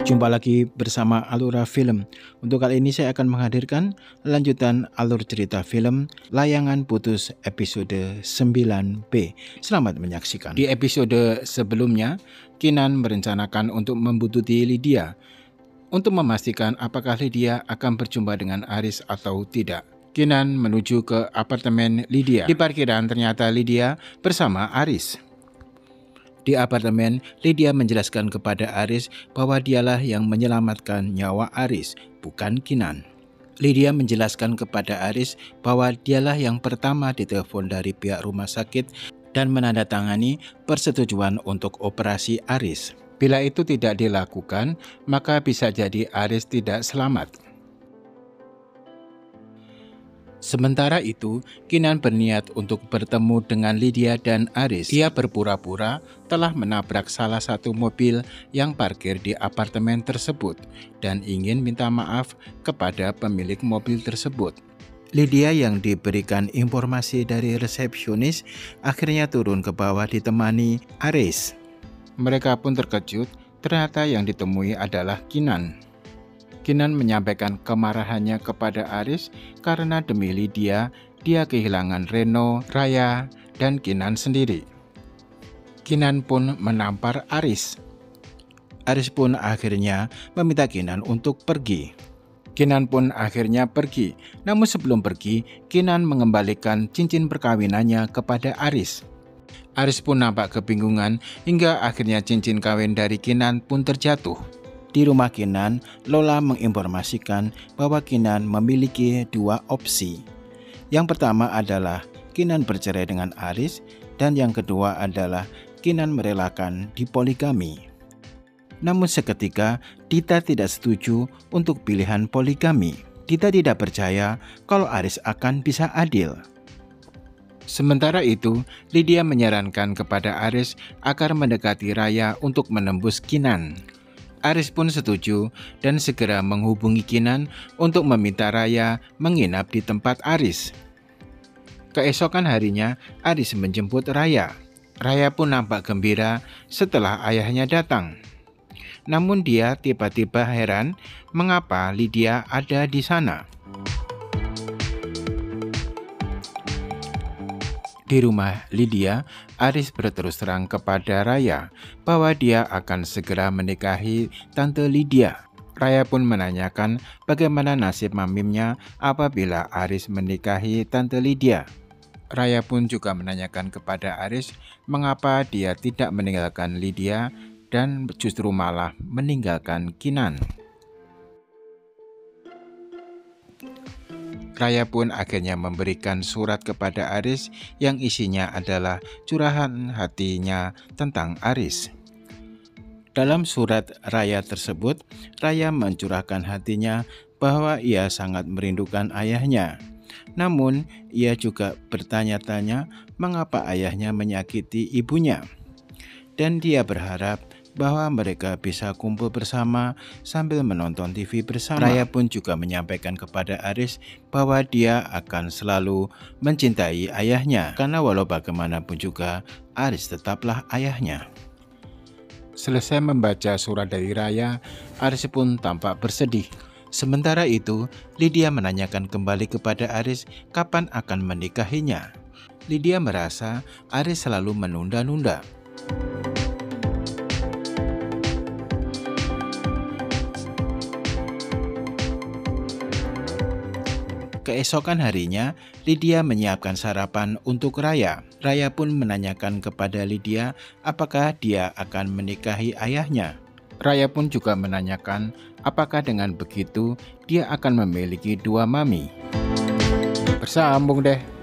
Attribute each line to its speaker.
Speaker 1: Jumpa lagi bersama Alura Film. Untuk kali ini saya akan menghadirkan lanjutan alur cerita film Layangan Putus episode 9B. Selamat menyaksikan. Di episode sebelumnya, Kinan merencanakan untuk membuntuti Lydia untuk memastikan apakah Lydia akan berjumpa dengan Aris atau tidak. Kinan menuju ke apartemen Lydia. Di parkiran ternyata Lydia bersama Aris. Di apartemen, Lydia menjelaskan kepada Aris bahwa dialah yang menyelamatkan nyawa Aris, bukan Kinan. Lydia menjelaskan kepada Aris bahwa dialah yang pertama ditelepon dari pihak rumah sakit dan menandatangani persetujuan untuk operasi Aris. Bila itu tidak dilakukan, maka bisa jadi Aris tidak selamat. Sementara itu, Kinan berniat untuk bertemu dengan Lydia dan Aris. Dia berpura-pura telah menabrak salah satu mobil yang parkir di apartemen tersebut dan ingin minta maaf kepada pemilik mobil tersebut. Lydia yang diberikan informasi dari resepsionis akhirnya turun ke bawah ditemani Aris. Mereka pun terkejut, ternyata yang ditemui adalah Kinan. Kinan menyampaikan kemarahannya kepada Aris karena demi Lydia, dia kehilangan Reno, Raya, dan Kinan sendiri. Kinan pun menampar Aris. Aris pun akhirnya meminta Kinan untuk pergi. Kinan pun akhirnya pergi, namun sebelum pergi, Kinan mengembalikan cincin perkawinannya kepada Aris. Aris pun nampak kebingungan hingga akhirnya cincin kawin dari Kinan pun terjatuh. Di rumah Kinan, Lola menginformasikan bahwa Kinan memiliki dua opsi. Yang pertama adalah Kinan bercerai dengan Aris, dan yang kedua adalah Kinan merelakan dipoligami. Namun seketika, Dita tidak setuju untuk pilihan poligami. Dita tidak percaya kalau Aris akan bisa adil. Sementara itu, Lydia menyarankan kepada Aris agar mendekati Raya untuk menembus Kinan. Aris pun setuju dan segera menghubungi Kinan untuk meminta Raya menginap di tempat Aris. Keesokan harinya, Aris menjemput Raya. Raya pun nampak gembira setelah ayahnya datang. Namun dia tiba-tiba heran mengapa Lydia ada di sana. Di rumah Lydia, Aris berterus terang kepada Raya bahwa dia akan segera menikahi Tante Lydia. Raya pun menanyakan bagaimana nasib mamimnya apabila Aris menikahi Tante Lydia. Raya pun juga menanyakan kepada Aris mengapa dia tidak meninggalkan Lydia dan justru malah meninggalkan Kinan. Raya pun akhirnya memberikan surat kepada Aris yang isinya adalah curahan hatinya tentang Aris. Dalam surat Raya tersebut, Raya mencurahkan hatinya bahwa ia sangat merindukan ayahnya. Namun, ia juga bertanya-tanya mengapa ayahnya menyakiti ibunya. Dan dia berharap bahwa mereka bisa kumpul bersama sambil menonton TV bersama. Raya pun juga menyampaikan kepada Aris bahwa dia akan selalu mencintai ayahnya, karena walau bagaimanapun juga Aris tetaplah ayahnya. Selesai membaca surat dari Raya, Aris pun tampak bersedih. Sementara itu, Lydia menanyakan kembali kepada Aris kapan akan menikahinya. Lydia merasa Aris selalu menunda-nunda. Keesokan harinya, Lydia menyiapkan sarapan untuk Raya. Raya pun menanyakan kepada Lydia apakah dia akan menikahi ayahnya. Raya pun juga menanyakan apakah dengan begitu dia akan memiliki dua mami. Bersambung deh.